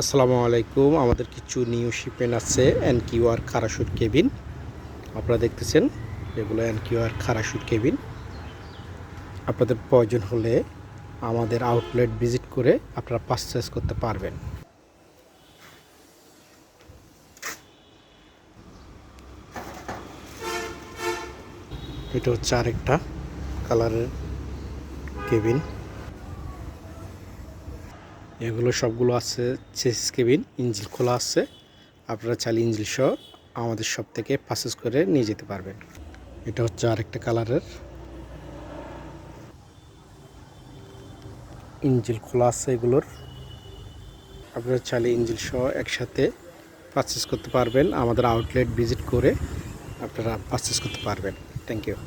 আসসালামু আলাইকুম। আমাদের কিছু নিউ শিপমেন্ট আছে এনকিউআর খারাশুট কেবিন। আপনারা দেখতেছেন এগুলো এনকিউআর খারাশুট কেবিন। আপনাদের প্রয়োজন হলে আমাদের আউটলেট ভিজিট করে আপনারা পারচেজ করতে পারবেন। এটা হচ্ছে আরেকটা কালারের কেবিন। এগুলো সবগুলো আছে চেসিস কেবিন, ইঞ্জিন খোলা আছে। আপনারা চাইলে ইঞ্জিন সহ আমাদের সব থেকে পারচেজ করে নিয়ে যেতে পারবেন। এটা হচ্ছে আরেকটা কালারের ইঞ্জিন খোলা আছে। এগুলোর আপনারা চাইলে ইঞ্জিন সহ একসাথে পারচেজ করতে পারবেন। আমাদের আউটলেট ভিজিট করে আপনারা পারচেজ করতে পারবেন। Thank you.